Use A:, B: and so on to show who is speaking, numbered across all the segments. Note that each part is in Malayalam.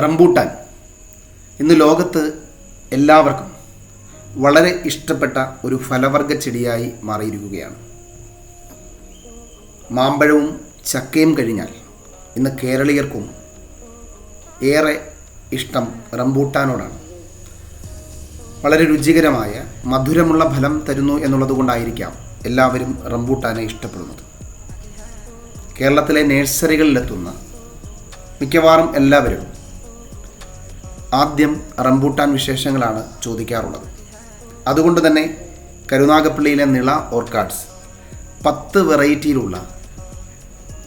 A: റംബൂട്ടാൻ ഇന്ന് ലോകത്ത് എല്ലാവർക്കും വളരെ ഇഷ്ടപ്പെട്ട ഒരു ഫലവർഗ ചെടിയായി മാറിയിരിക്കുകയാണ്. മാമ്പഴവും ചക്കയും കഴിഞ്ഞാൽ ഇന്ന് കേരളീയർക്കും ഏറെ ഇഷ്ടം റംബൂട്ടാനോടാണ്. വളരെ രുചികരമായ മധുരമുള്ള ഫലം തരുന്നു എന്നുള്ളതുകൊണ്ടായിരിക്കാം എല്ലാവരും റംബൂട്ടാനെ ഇഷ്ടപ്പെടുന്നത്. കേരളത്തിലെ നഴ്സറികളിലെത്തുന്ന മിക്കവാറും എല്ലാവരും ആദ്യം റംബൂട്ടാൻ വിശേഷങ്ങളാണ് ചോദിക്കാറുള്ളത്. അതുകൊണ്ട് തന്നെ കരുനാഗപ്പള്ളിയിലെ നിള ഓർക്കാഡ്സ് 10 വെറൈറ്റിയിലുള്ള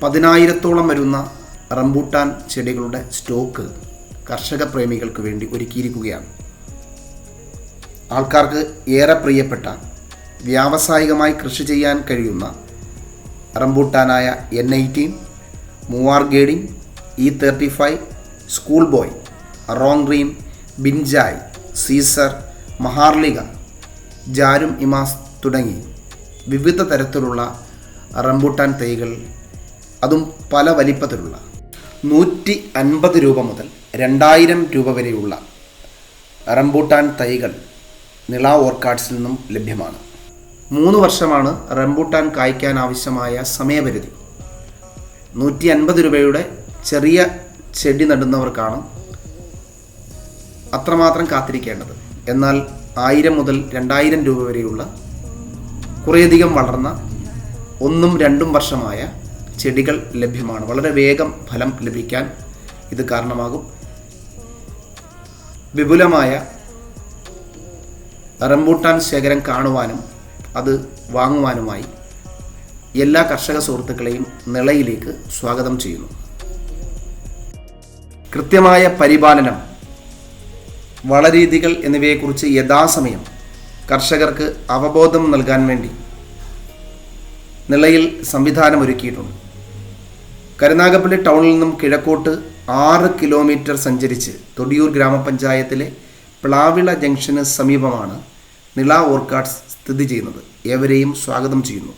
A: 10,000-ഓളം വരുന്ന റംബൂട്ടാൻ ചെടികളുടെ സ്റ്റോക്ക് കർഷക പ്രേമികൾക്ക് വേണ്ടി ഒരുക്കിയിരിക്കുകയാണ്. ആൾക്കാർക്ക് ഏറെ പ്രിയപ്പെട്ട വ്യാവസായികമായി കൃഷി ചെയ്യാൻ കഴിയുന്ന റംബൂട്ടാനായ N18, Muar Gading, E35, school boy, Rongrien, Binjai, സീസർ, മഹാർലിക, ജാരും ഇമാസ് തുടങ്ങി വിവിധ തരത്തിലുള്ള റംബൂട്ടാൻ തൈകൾ, അതും പല വലിപ്പത്തിലുള്ള 150 രൂപ മുതൽ 2000 രൂപ വരെയുള്ള റംബൂട്ടാൻ തൈകൾ നിള ഓർക്കാഡ്സിൽ നിന്നും ലഭ്യമാണ്. 3 വർഷമാണ് റംബൂട്ടാൻ കായ്ക്കാൻ ആവശ്യമായ സമയപരിധി. 150 രൂപയുടെ ചെറിയ ചെടി നടുന്നവർക്കാണ് അത്രമാത്രം കാത്തിരിക്കേണ്ടത്. എന്നാൽ 1000 മുതൽ 2000 രൂപ വരെയുള്ള കുറേയധികം വളർന്ന 1, 2 വർഷമായ ചെടികൾ ലഭ്യമാണ്. വളരെ വേഗം ഫലം ലഭിക്കാൻ ഇത് കാരണമാകും. വിപുലമായ റംബൂട്ടാൻ ശേഖരം കാണുവാനും അത് വാങ്ങുവാനുമായി എല്ലാ കർഷക സുഹൃത്തുക്കളെയും നിളയിലേക്ക് സ്വാഗതം ചെയ്യുന്നു. കൃത്യമായ പരിപാലനം, വളരീതികൾ എന്നിവയെക്കുറിച്ച് യഥാസമയം കർഷകർക്ക് അവബോധം നൽകാൻ വേണ്ടി നിളയിൽ സംവിധാനമൊരുക്കിയിട്ടുണ്ട്. കരുനാഗപ്പള്ളി ടൗണിൽ നിന്നും കിഴക്കോട്ട് 6 കിലോമീറ്റർ സഞ്ചരിച്ച് തൊടിയൂർ ഗ്രാമപഞ്ചായത്തിലെ പ്ലാവിള ജംഗ്ഷന് സമീപമാണ് നിള ഓർക്കാഡ്സ് സ്ഥിതി ചെയ്യുന്നത്. ഏവരെയും സ്വാഗതം ചെയ്യുന്നു.